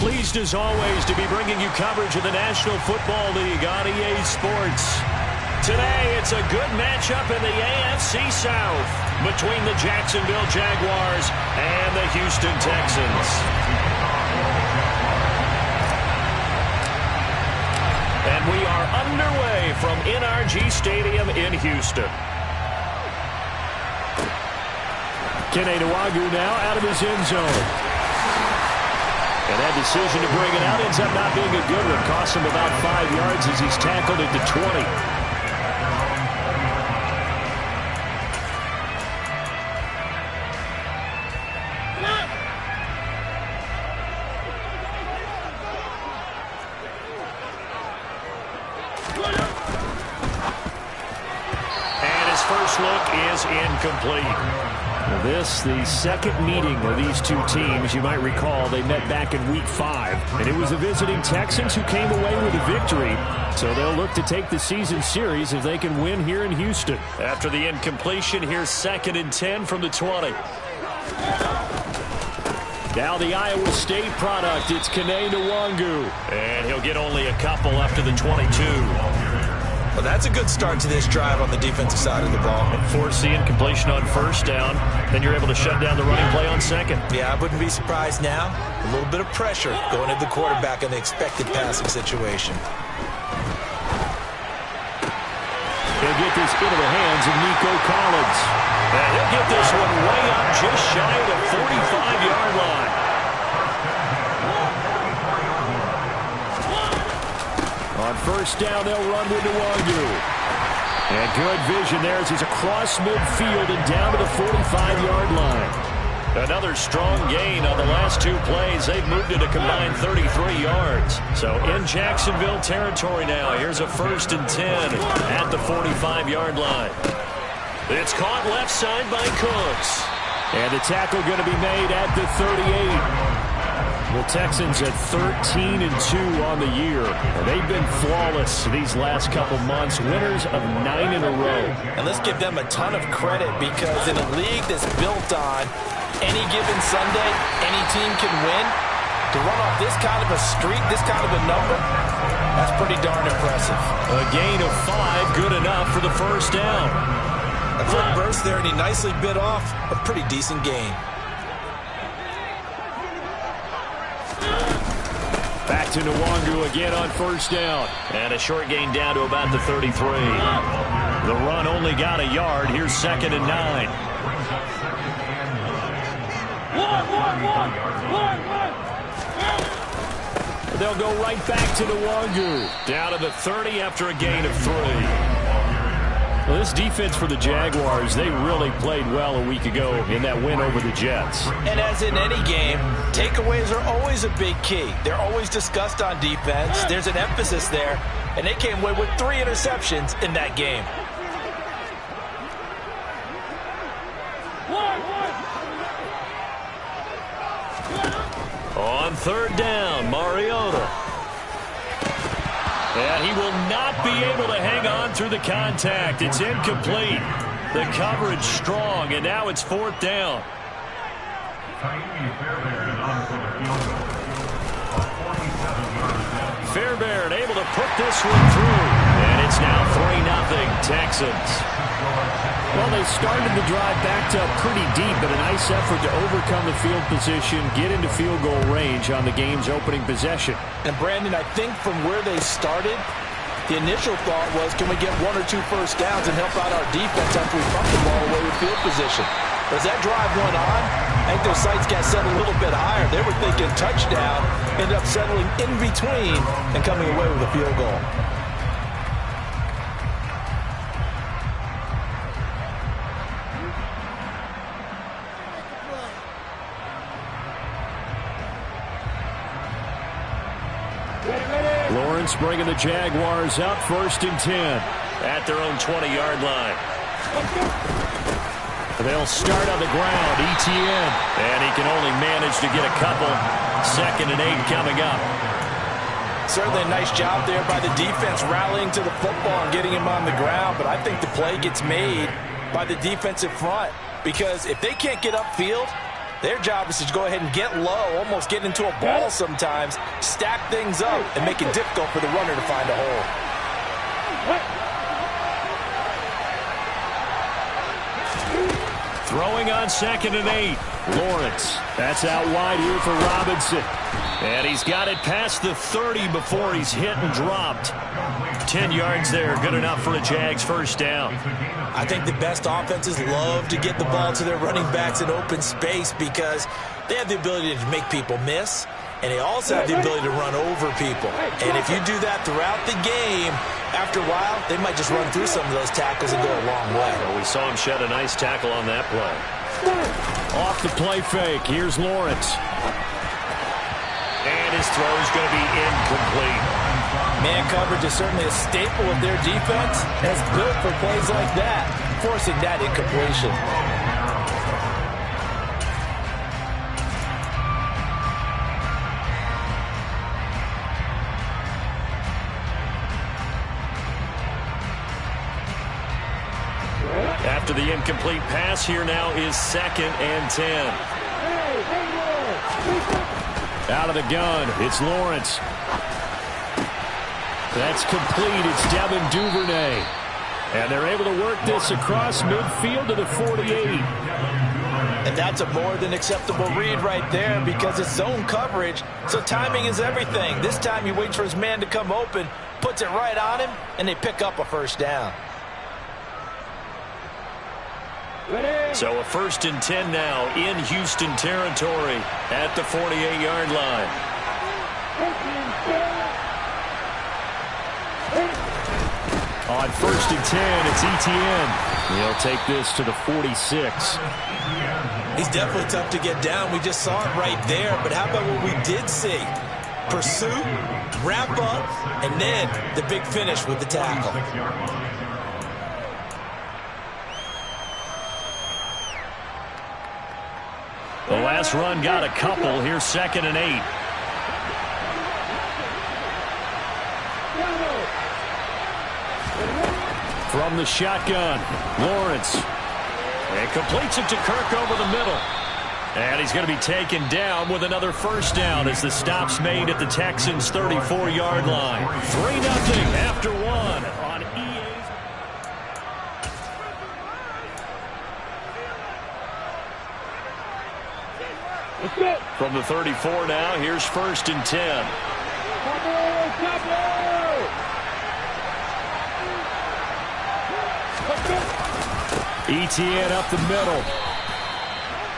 Pleased as always to be bringing you coverage of the National Football League on EA Sports. Today, it's a good matchup in the AFC South between the Jacksonville Jaguars and the Houston Texans. And we are underway from NRG Stadium in Houston. Kenny Nwagu now out of his end zone. And that decision to bring it out ends up not being a good one. Costs him about 5 yards as he's tackled at the 20. And his first look is incomplete. This, the second meeting of these two teams. You might recall they met back in Week 5, and it was the visiting Texans who came away with a victory. So they'll look to take the season series if they can win here in Houston. After the incompletion, here's 2nd and 10 from the 20. Now the Iowa State product, it's Kenny Nwagu. And he'll get only a couple after the 22. Well, that's a good start to this drive on the defensive side of the ball. And force the incompletion on first down. Then you're able to shut down the running play on second. Yeah, I wouldn't be surprised now. A little bit of pressure going at the quarterback in the expected passing situation. He'll get this into the hands of Nico Collins. And he'll get this one way up just shy of the 45-yard line. On first down, they'll run with Nwagu. And good vision there as he's across midfield and down to the 45-yard line. Another strong gain on the last two plays. They've moved it a combined 33 yards. So in Jacksonville territory now. Here's a 1st and 10 at the 45-yard line. It's caught left side by Cooks. And the tackle going to be made at the 38. The Texans at 13 and 2 on the year. They've been flawless these last couple months, winners of 9 in a row. And let's give them a ton of credit because in a league that's built on any given Sunday, any team can win. To run off this kind of a streak, this kind of a number, that's pretty darn impressive. A gain of 5, good enough for the first down. A quick burst there, and he nicely bit off a pretty decent gain. Back to Nwagu again on first down. And a short gain down to about the 33. The run only got a yard. Here's 2nd and 9. They'll go right back to Nwagu. Down to the 30 after a gain of 3. Well, this defense for the Jaguars, they really played well a week ago in that win over the Jets. And as in any game, takeaways are always a big key. They're always discussed on defense. There's an emphasis there, and they came away with 3 interceptions in that game. On 3rd down, Mariota. And he will not be able to hang on through the contact. It's incomplete. The coverage strong, and now it's 4th down. Fairbairn able to put this one through. And it's now 3-0 Texans. Well, they started the drive backed up pretty deep, but a nice effort to overcome the field position, get into field goal range on the game's opening possession. And, Brandon, I think from where they started, the initial thought was, can we get 1 or 2 first downs and help out our defense after we bump the ball away with field position? But as that drive went on, I think their sights got set a little bit higher. They were thinking touchdown, ended up settling in between and coming away with a field goal. Lawrence bringing the Jaguars up 1st and 10 at their own 20-yard line. They'll start on the ground. ETN. And he can only manage to get a couple. 2nd and 8 coming up. Certainly a nice job there by the defense rallying to the football and getting him on the ground. But I think the play gets made by the defensive front. Because if they can't get upfield, Their job is to go ahead and get low, almost get into a ball sometimes, stack things up, and make it difficult for the runner to find a hole. Throwing on 2nd and 8. Lawrence. That's out wide here for Robinson. And he's got it past the 30 before he's hit and dropped. 10 yards there, good enough for a Jags first down. I think the best offenses love to get the ball to their running backs in open space because they have the ability to make people miss, and they also have the ability to run over people. And if you do that throughout the game, after a while, they might just run through some of those tackles and go a long way. Well, we saw him shed a nice tackle on that play. Off the play fake, here's Lawrence. And his throw is going to be incomplete. Man coverage is certainly a staple of their defense, and it's built for plays like that, forcing that incompletion. After the incomplete pass, here now is 2nd and 10. Out of the gun, it's Lawrence. That's complete. It's Devin Duvernay. And they're able to work this across midfield to the 48. And that's a more than acceptable read right there because it's zone coverage, so timing is everything. This time he waits for his man to come open, puts it right on him, and they pick up a first down. So a 1st and 10 now in Houston territory at the 48-yard line. On 1st and 10, it's Etienne. He'll take this to the 46. He's definitely tough to get down. We just saw it right there. But how about what we did see? Pursuit, wrap up, and then the big finish with the tackle. The last run got a couple. Here's 2nd and 8. From the shotgun, Lawrence. And completes it to Kirk over the middle. And he's going to be taken down with another first down as the stop's made at the Texans' 34-yard line. 3-0 after one on EA's. From the 34 now, here's 1st and 10. Etienne up the middle.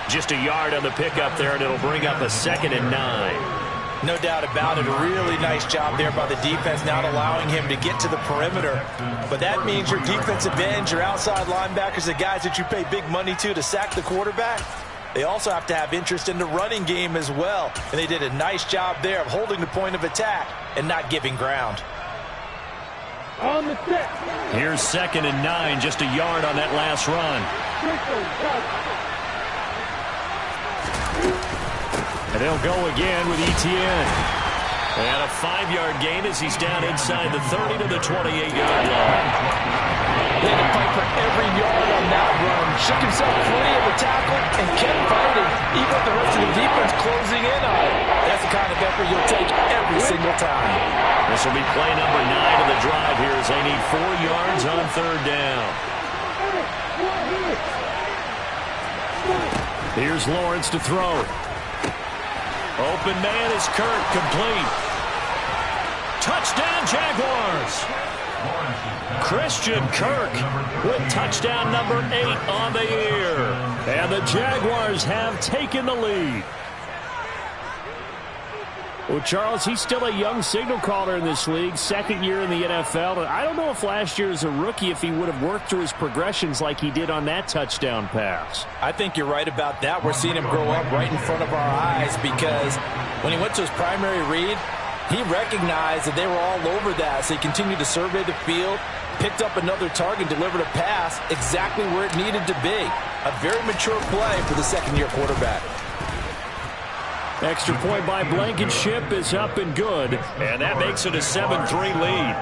Just a yard on the pickup there, and it'll bring up a 2nd and 9. No doubt about it. A really nice job there by the defense, not allowing him to get to the perimeter. But that means your defensive ends, your outside linebackers, the guys that you pay big money to sack the quarterback, they also have to have interest in the running game as well. And they did a nice job there of holding the point of attack and not giving ground. On the set. Here's 2nd and 9, just a yard on that last run. And they'll go again with Etienne. And a 5-yard gain as he's down inside the 30 to the 28-yard line. He had to fight for every yard on that run. Shook himself free of the tackle and kept fighting, even with the rest of the defense closing in on it. That's the kind of effort you'll take every single time. This will be play number 9 of the drive here as they need 4 yards on 3rd down. Here's Lawrence to throw. Open man is Kirk, complete. Touchdown Jaguars. Christian Kirk with touchdown number 8 on the year. And the Jaguars have taken the lead. Well, Charles, he's still a young signal caller in this league, 2nd year in the NFL. And I don't know if last year as a rookie, if he would have worked through his progressions like he did on that touchdown pass. I think you're right about that. We're seeing him grow up right in front of our eyes because when he went to his primary read, he recognized that they were all over that. So he continued to survey the field, picked up another target, delivered a pass exactly where it needed to be. A very mature play for the 2nd-year quarterback. Extra point by Blankenship is up and good, and that makes it a 7-3 lead.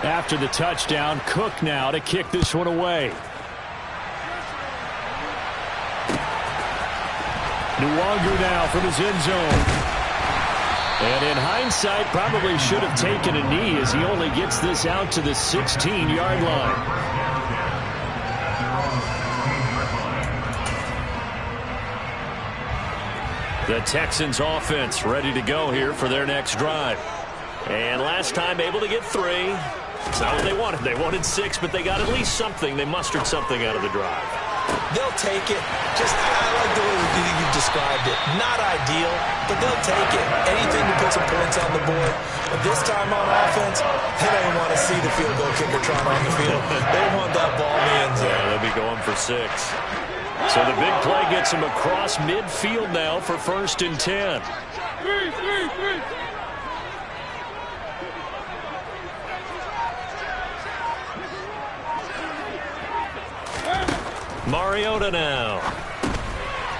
After the touchdown, Cook now to kick this one away. Nwangu now from his end zone. And in hindsight, probably should have taken a knee as he only gets this out to the 16-yard line. The Texans offense ready to go here for their next drive. And last time able to get 3. It's not what they wanted. They wanted 6, but they got at least something. They mustered something out of the drive. They'll take it. I like the way you described it. Not ideal, but they'll take it. Anything to put some points on the board. But this time on offense, they don't want to see the field goal kicker trying on the field. They want that ball in the end zone. Yeah, they'll be going for 6. So the big play gets him across midfield now for 1st and 10. 3. Mariota now.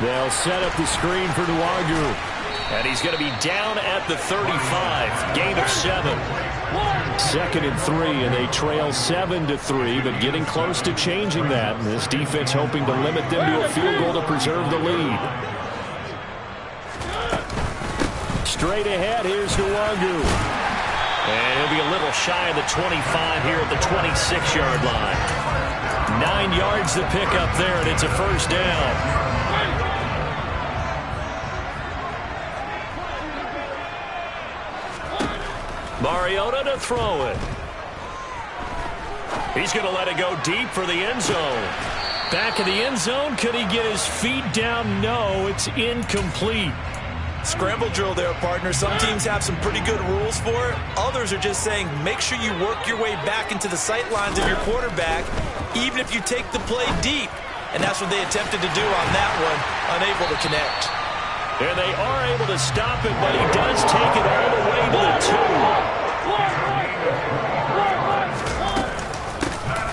They'll set up the screen for Nwangu. And he's going to be down at the 35. Gain of 7. 2nd and 3, and they trail 7-3, but getting close to changing that. And this defense hoping to limit them to a field goal to preserve the lead. Straight ahead, here's Nwangu. And he'll be a little shy of the 25 here at the 26-yard line. 9 yards to pick up there, and it's a 1st down. Mariota to throw it. He's going to let it go deep for the end zone. Back in the end zone, could he get his feet down? No, it's incomplete. Scramble drill there, partner. Some teams have some pretty good rules for it. Others are just saying make sure you work your way back into the sight lines of your quarterback, even if you take the play deep. And that's what they attempted to do on that one, unable to connect. And they are able to stop it, but he does take it all the way to the 2.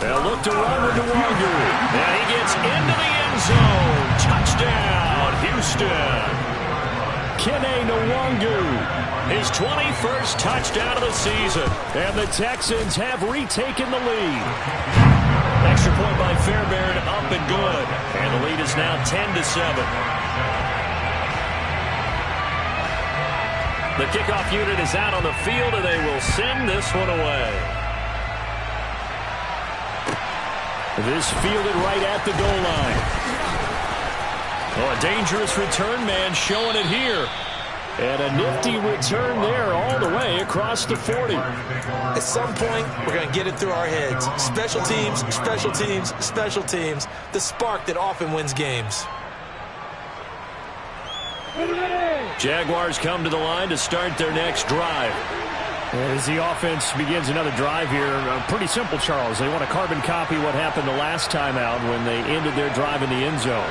They'll look to run with Nwangu. And he gets into the end zone. Touchdown, Houston. Kene Nwangu, his 21st touchdown of the season. And the Texans have retaken the lead. Extra point by Fairbairn, up and good. And the lead is now 10-7. The kickoff unit is out on the field, and they will send this one away. This fielded right at the goal line. Oh, a dangerous return man showing it here. And a nifty return there all the way across the 40. At some point, we're going to get it through our heads. Special teams, special teams, special teams. The spark that often wins games. Jaguars come to the line to start their next drive. As the offense begins another drive here, pretty simple, Charles. They want to carbon copy what happened the last time out when they ended their drive in the end zone.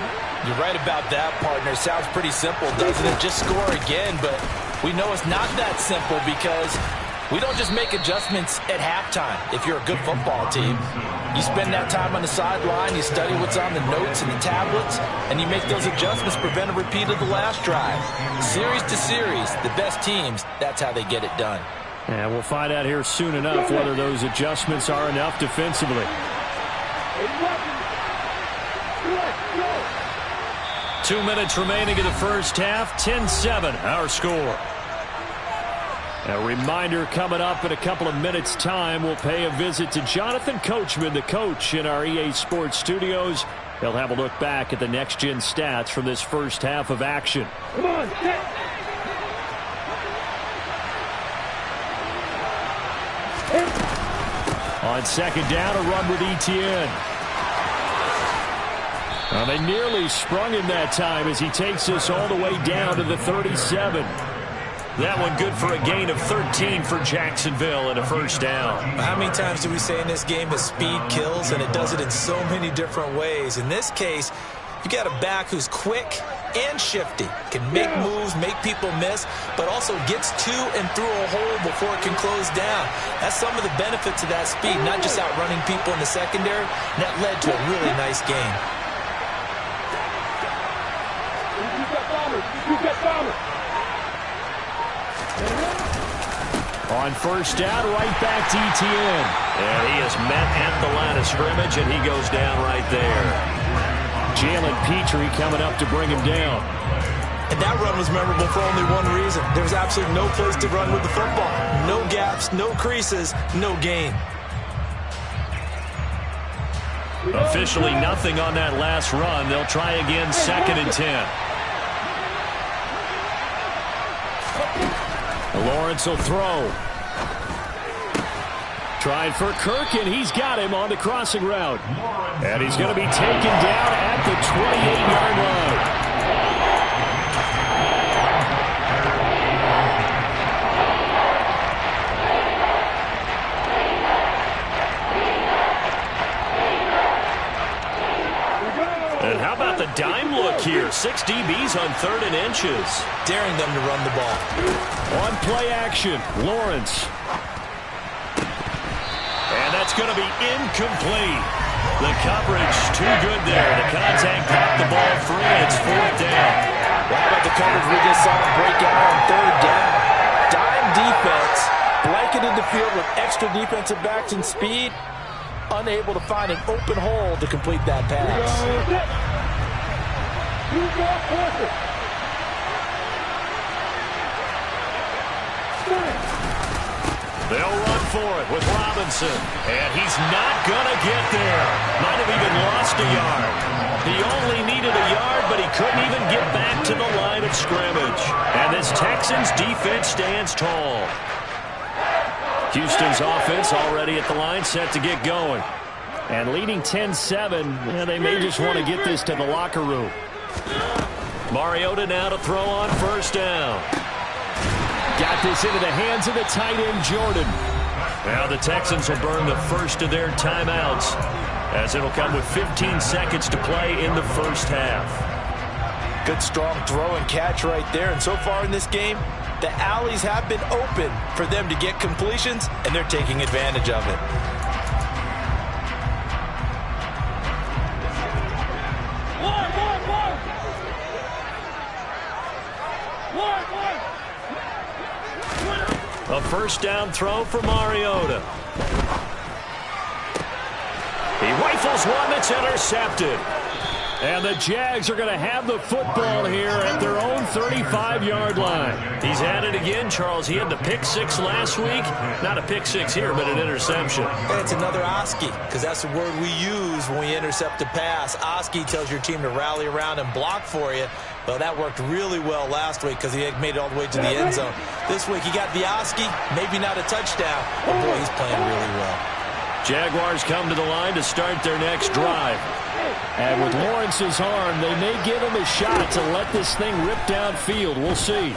You're right about that, partner. Sounds pretty simple, doesn't it? Just score again, but we know it's not that simple because we don't just make adjustments at halftime. If you're a good football team, you spend that time on the sideline, you study what's on the notes and the tablets, and you make those adjustments, prevent a repeat of the last drive. Series to series, the best teams, that's how they get it done. And we'll find out here soon enough whether those adjustments are enough defensively. 2 minutes remaining in the first half, 10-7, our score. A reminder coming up in a couple of minutes' time, we'll pay a visit to Jonathan Coachman, the coach in our EA Sports studios. They'll have a look back at the next-gen stats from this first half of action. Come on, set. On 2nd down, a run with Etienne. Well, they nearly sprung him that time as he takes us all the way down to the 37. That one good for a gain of 13 for Jacksonville and a 1st down. How many times do we say in this game that speed kills, and it does it in so many different ways? In this case, you got a back who's quick and shifty, can make moves, make people miss, but also gets to and through a hole before it can close down. That's some of the benefits of that speed, not just outrunning people in the secondary. And that led to a really nice game. On first down, right back to Etienne. And he is met at the line of scrimmage, and he goes down right there. Jalen Petrie coming up to bring him down. And that run was memorable for only one reason. There was absolutely no place to run with the football. No gaps, no creases, no gain. Officially nothing on that last run. They'll try again, 2nd and 10. Lawrence will throw. Trying for Kirk, and he's got him on the crossing route. And he's going to be taken down at the 28-yard line. And how about the dime look here? 6 DBs on 3rd and inches. Daring them to run the ball. On play action, Lawrence. And that's going to be incomplete. The coverage too good there. The contact got the ball free, and it's 4th down. Well, how about the coverage we just saw him break out on 3rd down? Dime defense, blanketed the field with extra defensive backs and speed. Unable to find an open hole to complete that pass. They'll run for it with Robinson. And he's not going to get there. Might have even lost a yard. He only needed a yard, but he couldn't even get back to the line of scrimmage. And this Texans defense stands tall. Houston's offense already at the line, set to get going. And leading 10-7, they may just want to get this to the locker room. Mariota now to throw on first down. Got this into the hands of the tight end, Jordan. Now the Texans will burn the first of their timeouts, as it'll come with 15 seconds to play in the first half. Good strong throw and catch right there. And so far in this game, the alleys have been open for them to get completions, and they're taking advantage of it. A first down throw for Mariota. He rifles one that's intercepted. And the Jags are going to have the football here at their own 35-yard line. He's at it again, Charles. He had the pick six last week. Not a pick six here, but an interception. And it's another Oski, because that's the word we use when we intercept a pass. Oski tells your team to rally around and block for you. Well, that worked really well last week because he had made it all the way to the end zone. This week he got the Oski, maybe not a touchdown, but boy, he's playing really well. Jaguars come to the line to start their next drive. And with Lawrence's arm, they may give him a shot to let this thing rip downfield. We'll see.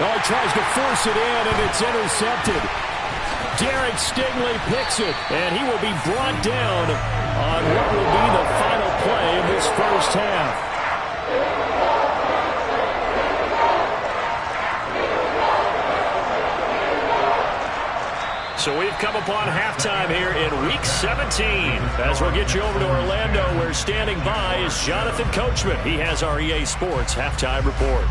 Oh, he tries to force it in, and it's intercepted. Derek Stingley picks it, and he will be brought down on what will be the final play of this first half. So we've come upon halftime here in Week 17. As we'll get you over to Orlando, where standing by is Jonathan Coachman. He has our EA Sports Halftime Report.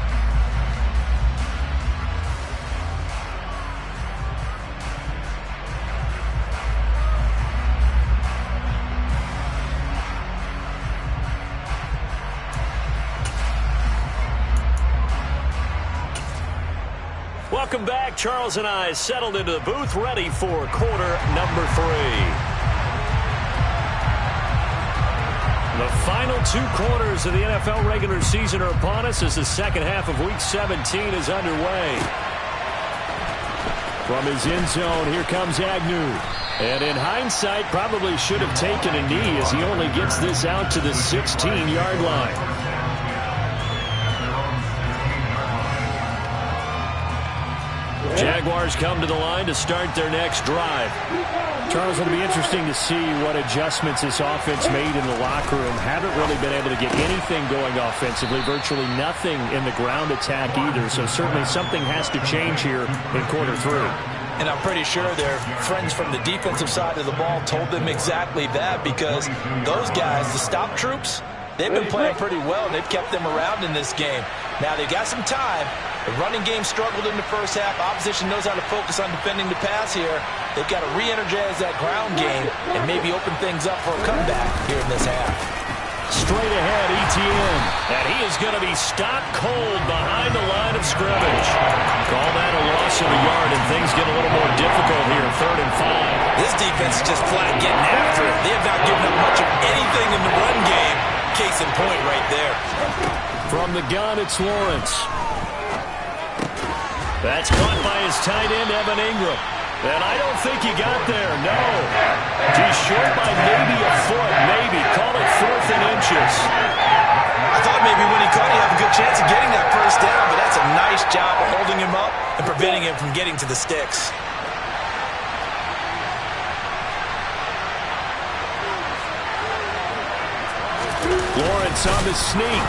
Welcome back. Charles and I settled into the booth, ready for quarter number 3. The final 2 quarters of the NFL regular season are upon us as the second half of Week 17 is underway. From his end zone, here comes Agnew. And in hindsight, probably should have taken a knee as he only gets this out to the 16-yard line. Jaguars come to the line to start their next drive. Charles, it'll be interesting to see what adjustments this offense made in the locker room. Haven't really been able to get anything going offensively, virtually nothing in the ground attack either. So certainly something has to change here in quarter 3. And I'm pretty sure their friends from the defensive side of the ball told them exactly that, because those guys, the stop troops, they've been playing pretty well, and they've kept them around in this game. Now, they've got some time, The running game struggled in the first half. Opposition knows how to focus on defending the pass here. They've got to re-energize that ground game and maybe open things up for a comeback here in this half. Straight ahead, ETN. And he is going to be stopped cold behind the line of scrimmage. Call that a loss of a yard, and things get a little more difficult here, 3rd and 5. This defense is just flat getting after it. They have not given up much of anything in the run game. Case in point right there. From the gun, it's Lawrence. That's caught by his tight end, Evan Ingram. And I don't think he got there, no. He's short by maybe a foot, maybe. Call it 4th and inches. I thought maybe when he caught, he'd have a good chance of getting that first down, but that's a nice job of holding him up and preventing him from getting to the sticks. Lawrence on the sneak.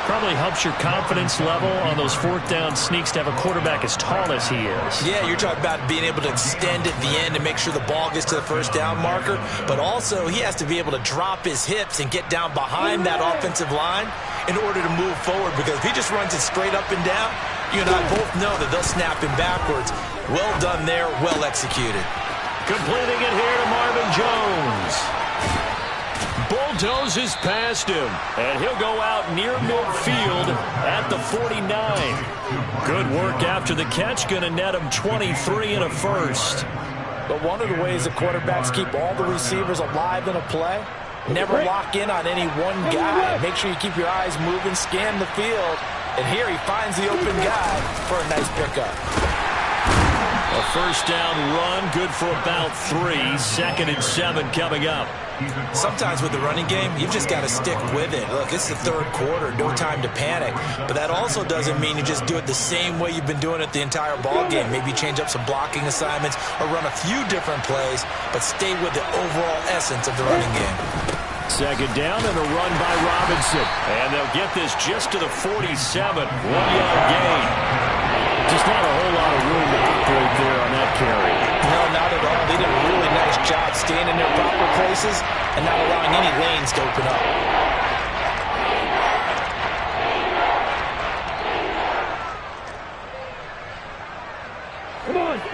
Probably helps your confidence level on those 4th down sneaks to have a quarterback as tall as he is. Yeah, you're talking about being able to extend at the end and make sure the ball gets to the first down marker. But also, he has to be able to drop his hips and get down behind that offensive line in order to move forward. Because if he just runs it straight up and down, you and I both know that they'll snap him backwards. Well done there, well executed. Completing it here to Marvin Jones. Bulldozes past him, and he'll go out near midfield at the 49. Good work after the catch, going to net him 23 and a first. But one of the ways the quarterbacks keep all the receivers alive in a play, never lock in on any one guy. Make sure you keep your eyes moving, scan the field, and here he finds the open guy for a nice pickup. A first down run, good for about 3. 2nd and 7 coming up. Sometimes with the running game, you've just got to stick with it. Look, it's the 3rd quarter, no time to panic. But that also doesn't mean you just do it the same way you've been doing it the entire ball game. Maybe change up some blocking assignments or run a few different plays, but stay with the overall essence of the running game. 2nd down and a run by Robinson. And they'll get this just to the 47. 1-yard gain. Just not a whole lot of room to operate there on that carry. No, not at all. They did a really nice job staying in their proper places and not allowing any lanes to open up.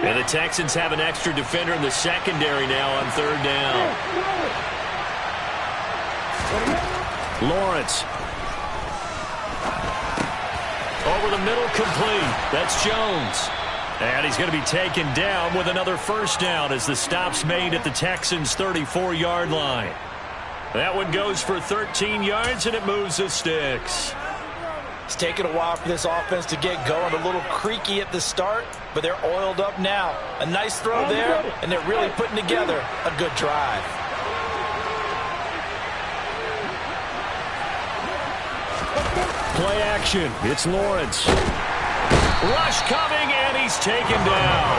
And the Texans have an extra defender in the secondary now on 3rd down. Lawrence. Over the middle, complete. That's Jones. And he's going to be taken down with another first down as the stop's made at the Texans' 34-yard line. That one goes for 13 yards, and it moves the sticks. It's taken a while for this offense to get going. A little creaky at the start, but they're oiled up now. A nice throw there, and they're really putting together a good drive. Play action. It's Lawrence. Rush coming, and he's taken down.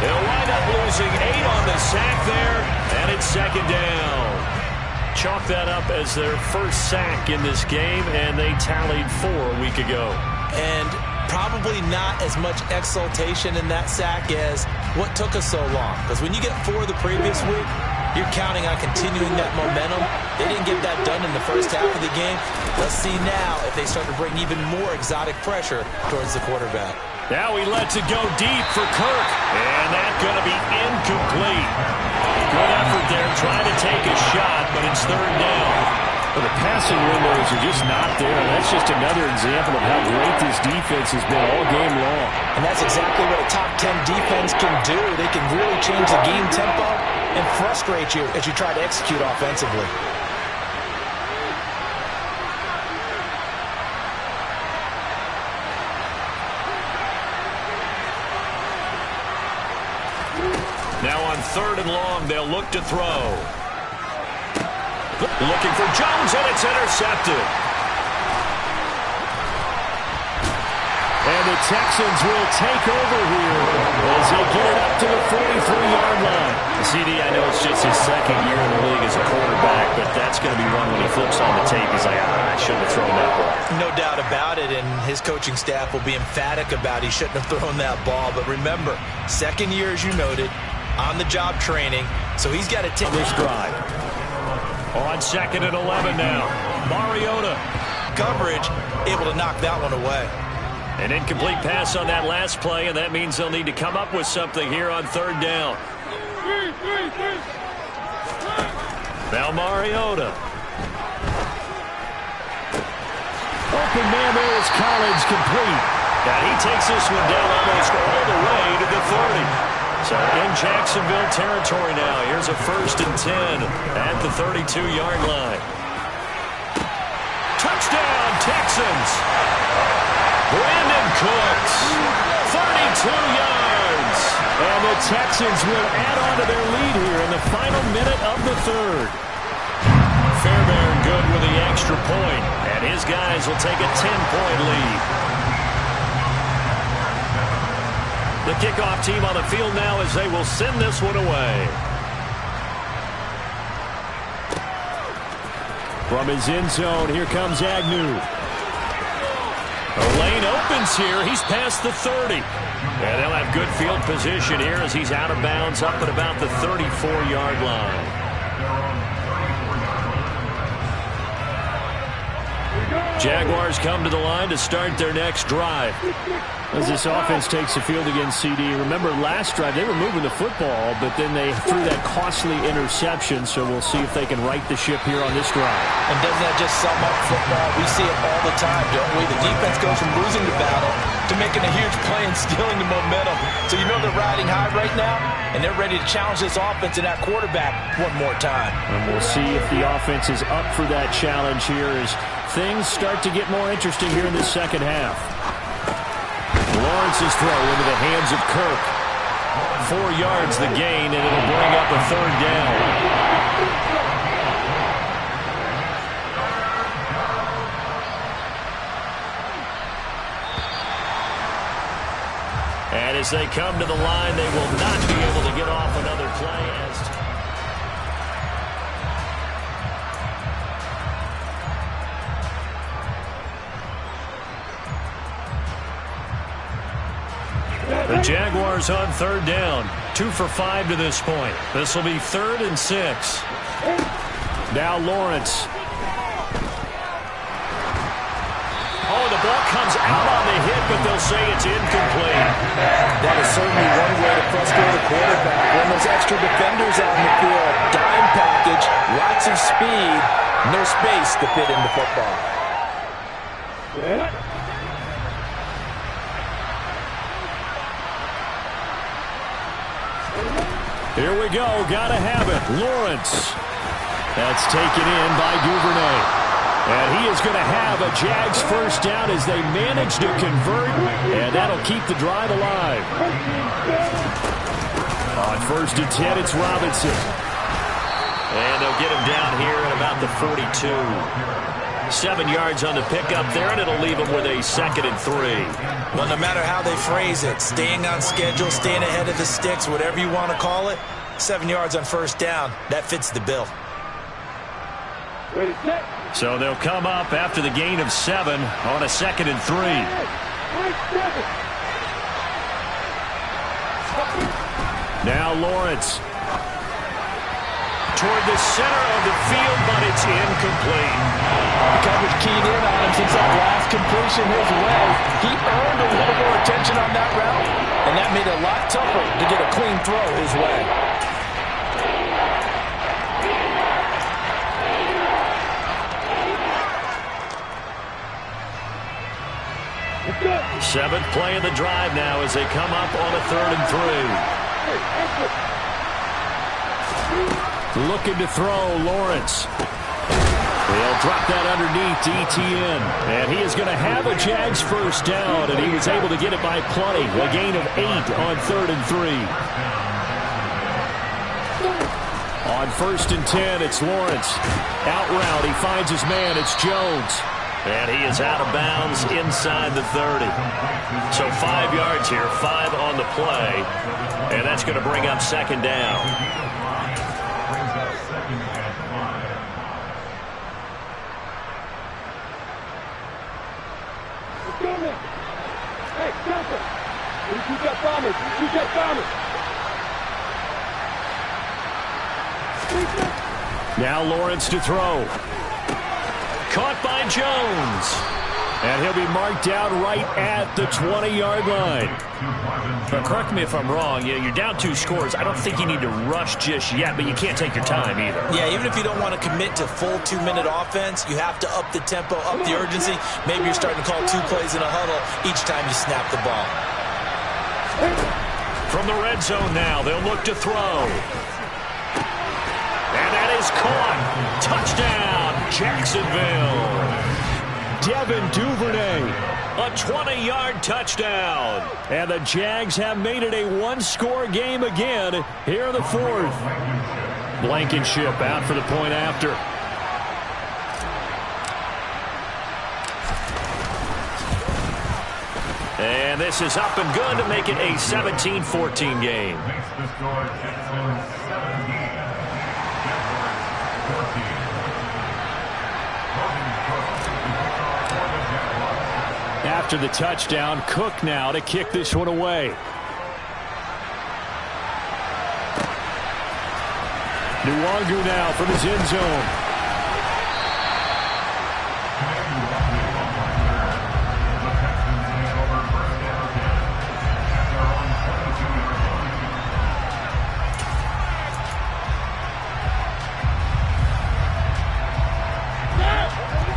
They'll wind up losing 8 on the sack there, and it's 2nd down. Chalk that up as their first sack in this game, and they tallied 4 a week ago. And probably not as much exultation in that sack as what took us so long. Because when you get 4 the previous week, you're counting on continuing that momentum. They didn't get that done in the first half of the game. Let's see now if they start to bring even more exotic pressure towards the quarterback. Now he lets it go deep for Kirk. And that's going to be incomplete. Good effort there trying to take a shot, but it's 3rd down. Well, the passing windows are just not there. That's just another example of how great this defense has been all game long. And that's exactly what a top 10 defense can do. They can really change the game tempo and frustrate you as you try to execute offensively. Now on 3rd and long, they'll look to throw. Looking for Jones, and it's intercepted. And the Texans will take over here as they get it up to the 43-yard line. CD, I know it's just his 2nd year in the league as a quarterback, but that's going to be one when he flips on the tape. He's like, I shouldn't have thrown that ball. No doubt about it, and his coaching staff will be emphatic about he shouldn't have thrown that ball. But remember, 2nd year, as you noted, on-the-job training, so he's got to take this drive. On 2nd and 11 now. Mariota coverage, able to knock that one away. An incomplete pass on that last play, and that means they'll need to come up with something here on third down. Now Mariota. Open man there is Collins, complete. And he takes this one down almost all the way to the 30. So in Jacksonville territory now. Here's a 1st and 10 at the 32-yard line. Touchdown, Texans. Brandon Cooks, 32 yards. And the Texans will add on to their lead here in the final minute of the third. Fairbairn good with the extra point, and his guys will take a 10-point lead. The kickoff team on the field now as they will send this one away. From his end zone, here comes Agnew. The lane opens here. He's past the 30. And they'll have good field position here as he's out of bounds up at about the 34-yard line. Jaguars come to the line to start their next drive. As this offense takes the field against CD, remember last drive they were moving the football, but then they threw that costly interception, so we'll see if they can right the ship here on this drive. And doesn't that just sum up football? We see it all the time, don't we? The defense goes from losing the battle to making a huge play and stealing the momentum. So you know they're riding high right now, and they're ready to challenge this offense and that quarterback one more time. And we'll see if the offense is up for that challenge here as things start to get more interesting here in this second half. Lawrence's throw into the hands of Kirk. 4 yards the gain, and it'll bring up a third down. And as they come to the line, they will not be able to get off another play as the Jaguars on third down. 2 for 5 to this point. This will be 3rd and 6. Now Lawrence. Oh, the ball comes out on the hit, but they'll say it's incomplete. That is certainly one way to frustrate a quarterback. When those extra defenders out in the field, dime package, lots of speed, no space to fit in the football. Here we go. Gotta have it. Lawrence. That's taken in by Duvernay. And he is going to have a Jags first down as they manage to convert. And that'll keep the drive alive. On 1st and 10, it's Robinson. And they'll get him down here at about the 42. 7 yards on the pickup there, and it'll leave him with a 2nd and 3. Well, no matter how they phrase it, staying on schedule, staying ahead of the sticks, whatever you want to call it, 7 yards on first down, that fits the bill. So they'll come up after the gain of 7 on a 2nd and 3. Now Lawrence. Toward the center of the field, but it's incomplete. The coverage keyed in on him since that last completion his way. He earned a little more attention on that route, and that made it a lot tougher to get a clean throw his way. Seventh play of the drive now as they come up on a 3rd and 3. Looking to throw, Lawrence. They'll drop that underneath to Etienne. And he is going to have a Jags first down, and he was able to get it by plenty. A gain of 8 on 3rd and 3. On 1st and 10, it's Lawrence. Out route, he finds his man. It's Jones. And he is out of bounds inside the 30. So 5 yards here, 5 on the play. And that's going to bring up 2nd down. Hey, Johnson! You got bombers! You got bombers! Now Lawrence to throw. Caught by Jones. And he'll be marked down right at the 20-yard line. But correct me if I'm wrong. You're down 2 scores. I don't think you need to rush just yet, but you can't take your time either. Yeah, even if you don't want to commit to full 2-minute offense, you have to up the tempo, up the urgency. Maybe you're starting to call 2 plays in a huddle each time you snap the ball. From the red zone now, they'll look to throw. And that is caught. Touchdown, Jacksonville. Devin Duvernay. A 20-yard touchdown. And the Jags have made it a 1-score game again here in the 4th. Blankenship out for the point after. And this is up and good to make it a 17-14 game. After the touchdown, Cook now to kick this one away. Nwangu now from his end zone.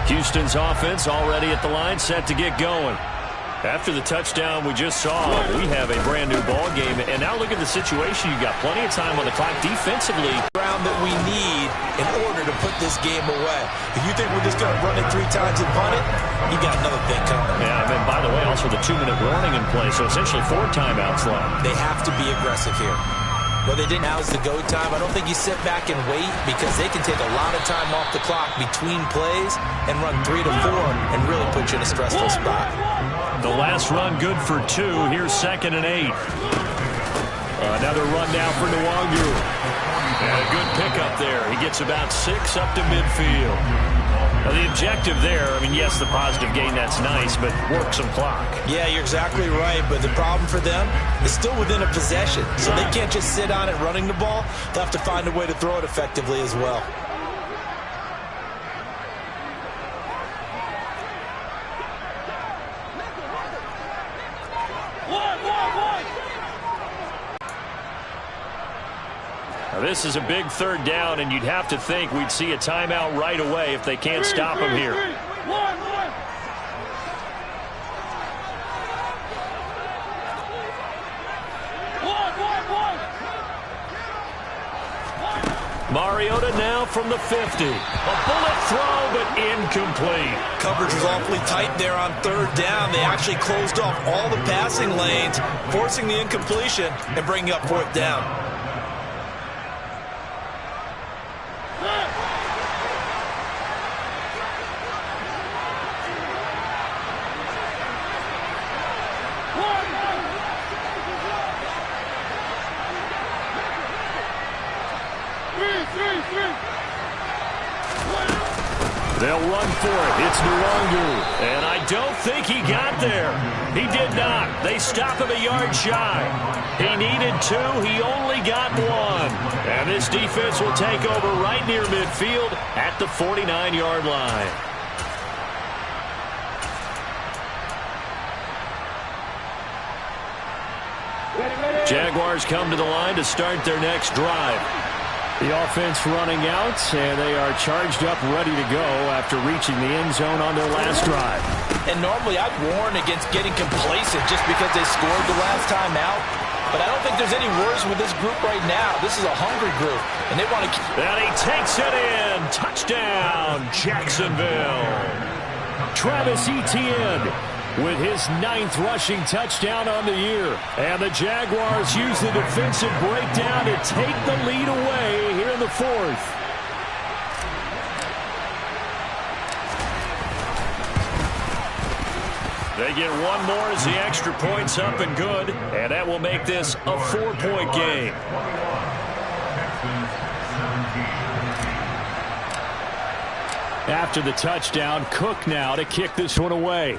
Houston's offense already at the line, set to get going. After the touchdown we just saw, we have a brand new ball game. And now look at the situation. You got plenty of time on the clock defensively. Ground that we need in order to put this game away. If you think we're just going to run it 3 times and punt it, you got another thing coming. Yeah, and by the way, also the 2-minute warning in play. So essentially 4 timeouts left. They have to be aggressive here. Well, they didn't. Now is the go time. I don't think you sit back and wait because they can take a lot of time off the clock between plays and run 3 to 4 and really put you in a stressful spot. The last run good for 2. Here's 2nd and 8. Another run now for Nwangu. And a good pickup there. He gets about 6 up to midfield. Now the objective there, I mean, yes, the positive gain, that's nice, but work some clock. Yeah, you're exactly right, but the problem for them is still within a possession, so they can't just sit on it running the ball. They'll have to find a way to throw it effectively as well. Now this is a big 3rd down, and you'd have to think we'd see a timeout right away if they can't stop him here. Mariota now from the 50. A bullet throw, but incomplete. Coverage was awfully tight there on 3rd down. They actually closed off all the passing lanes, forcing the incompletion and bringing up 4th down. They'll run for it. It's Nwangu. And I don't think he got there. He did not. They stop him a yard shy. He needed 2. He only got 1. And this defense will take over right near midfield at the 49-yard line. Jaguars come to the line to start their next drive. The offense running out, and they are charged up, ready to go after reaching the end zone on their last drive. And normally I'd warn against getting complacent just because they scored the last time out. But I don't think there's any worries with this group right now. This is a hungry group, and they want to keep... And he takes it in. Touchdown, Jacksonville. Travis Etienne with his 9th rushing touchdown on the year. And the Jaguars use the defensive breakdown to take the lead away here in the 4th. They get 1 more as the extra point's up and good. And that will make this a 4-point game. After the touchdown, Cook now to kick this one away.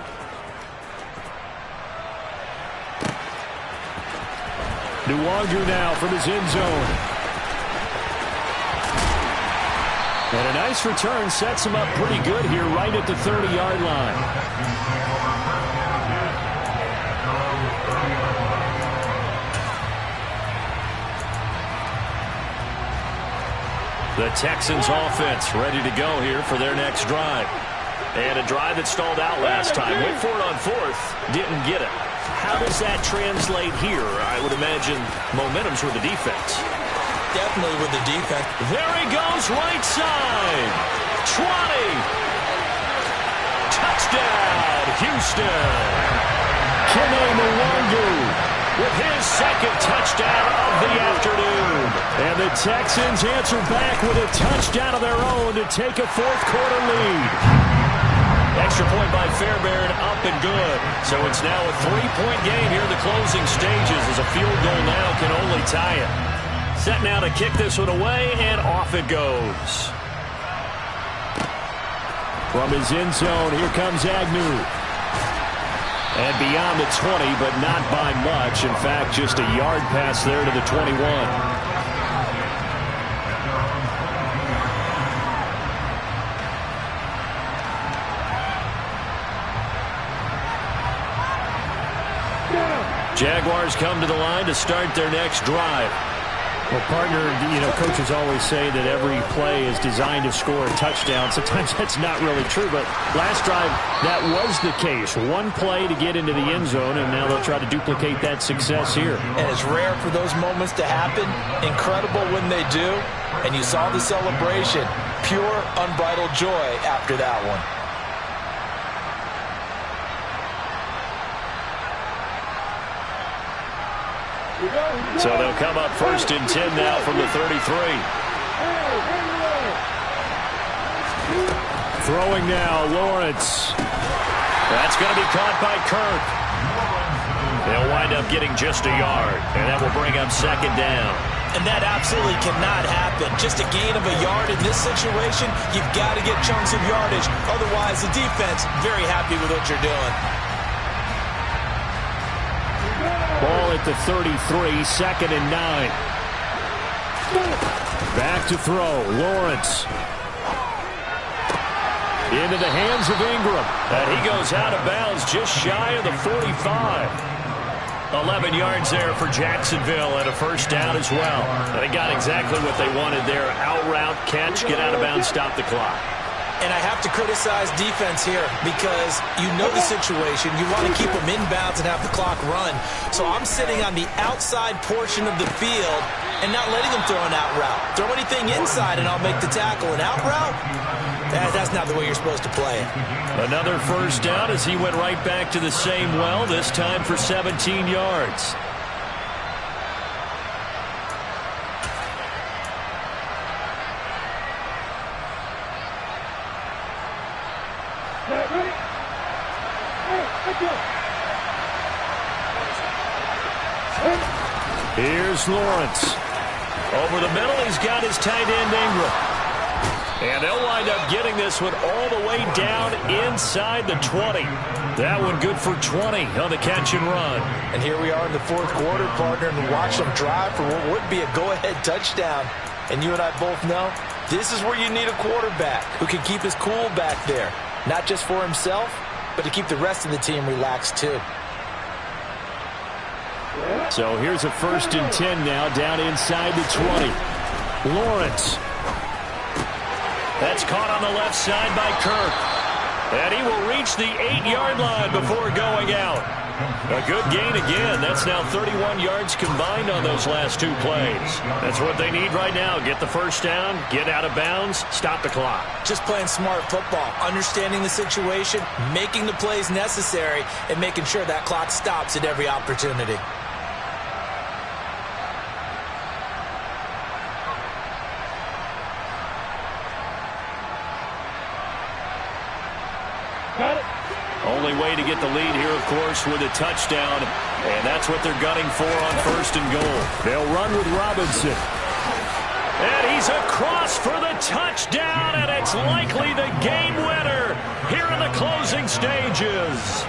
Nwangu now from his end zone. And a nice return sets him up pretty good here right at the 30-yard line. The Texans offense ready to go here for their next drive. And a drive that stalled out last time. Went for it on fourth. Didn't get it. How does that translate here? I would imagine momentum's with the defense. Definitely with the defense. There he goes, right side. 20. Touchdown, Houston. Kene Mwangu with his second touchdown of the afternoon. And the Texans answer back with a touchdown of their own to take a fourth-quarter lead. Extra point by Fairbairn, up and good. So it's now a 3-point game here in the closing stages as a field goal now can only tie it. Set now to kick this one away, and off it goes. From his end zone, here comes Agnew. And beyond the 20, but not by much. In fact, just a yard pass there to the 21. Jaguars come to the line to start their next drive. Well, partner, coaches always say that every play is designed to score a touchdown. Sometimes that's not really true, but last drive, that was the case. One play to get into the end zone, and now they'll try to duplicate that success here. And it's rare for those moments to happen. Incredible when they do. And you saw the celebration. Pure, unbridled joy after that one. So they'll come up 1st and 10 now from the 33. Throwing now, Lawrence. That's going to be caught by Kirk. They'll wind up getting just a yard, and that will bring up 2nd down. And that absolutely cannot happen. Just a gain of a yard in this situation, you've got to get chunks of yardage. Otherwise, the defense, very happy with what you're doing. Ball at the 33, 2nd and 9. Back to throw, Lawrence. Into the hands of Ingram. And he goes out of bounds just shy of the 45. 11 yards there for Jacksonville and a 1st down as well. And they got exactly what they wanted there. Out route, catch, get out of bounds, stop the clock. And I have to criticize defense here because you know the situation. You want to keep them inbounds and have the clock run. So I'm sitting on the outside portion of the field and not letting them throw an out route. Throw anything inside and I'll make the tackle. An out route? That's not the way you're supposed to play it. Another 1st down as he went right back to the same well, this time for 17 yards. Here's Lawrence. Over the middle, he's got his tight end Ingram. And they'll wind up getting this one all the way down inside the 20. That one good for 20 on the catch and run. And here we are in the 4th quarter, partner, and watch them drive for what would be a go-ahead touchdown. And you and I both know this is where you need a quarterback who can keep his cool back there. Not just for himself, but to keep the rest of the team relaxed too. So here's a 1st and 10 now down inside the 20. Lawrence. That's caught on the left side by Kirk. And he will reach the 8-yard line before going out. A good gain again. That's now 31 yards combined on those last 2 plays. That's what they need right now. Get the 1st down, get out of bounds, stop the clock. Just playing smart football, understanding the situation, making the plays necessary, and making sure that clock stops at every opportunity. Only way to get the lead here, of course, with a touchdown. And that's what they're gunning for on 1st and goal. They'll run with Robinson. And he's across for the touchdown, and it's likely the game winner here in the closing stages.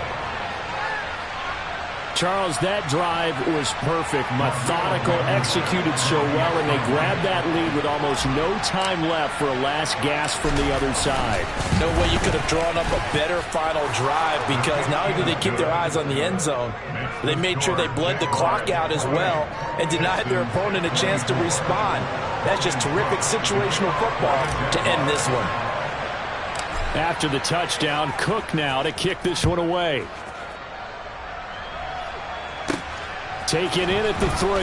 Charles, that drive was perfect, methodical, executed so well, and they grabbed that lead with almost no time left for a last gasp from the other side. No way you could have drawn up a better final drive, because not only did they keep their eyes on the end zone, they made sure they bled the clock out as well and denied their opponent a chance to respond. That's just terrific situational football to end this one. After the touchdown, Cook now to kick this one away. Taken in at the 3.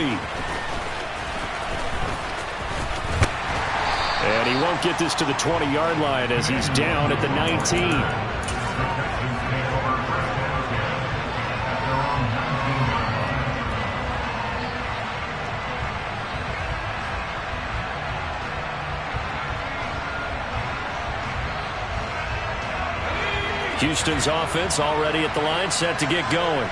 And he won't get this to the 20-yard line as he's down at the 19. Houston's offense already at the line, set to get going.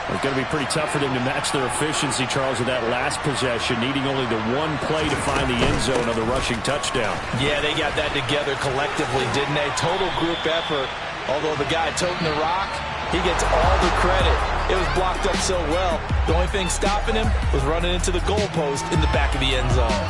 It's going to be pretty tough for them to match their efficiency, Charles, with that last possession, needing only the one play to find the end zone on the rushing touchdown. Yeah, they got that together collectively, didn't they? Total group effort. Although the guy toting the rock, he gets all the credit. It was blocked up so well. The only thing stopping him was running into the goalpost in the back of the end zone.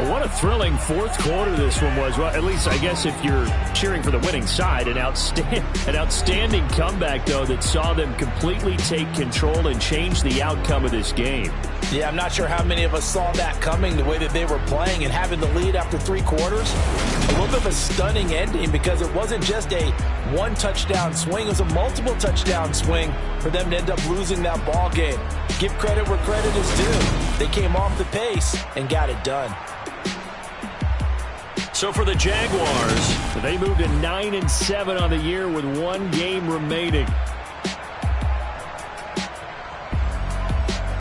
What a thrilling fourth quarter this one was. Well, at least I guess if you're cheering for the winning side, an outstanding comeback, though, that saw them completely take control and change the outcome of this game. Yeah, I'm not sure how many of us saw that coming, the way that they were playing and having the lead after 3 quarters. A little bit of a stunning ending, because it wasn't just a one-touchdown swing. It was a multiple touchdown swing for them to end up losing that ball game. Give credit where credit is due. They came off the pace and got it done. So for the Jaguars, they moved to 9-7 on the year with 1 game remaining.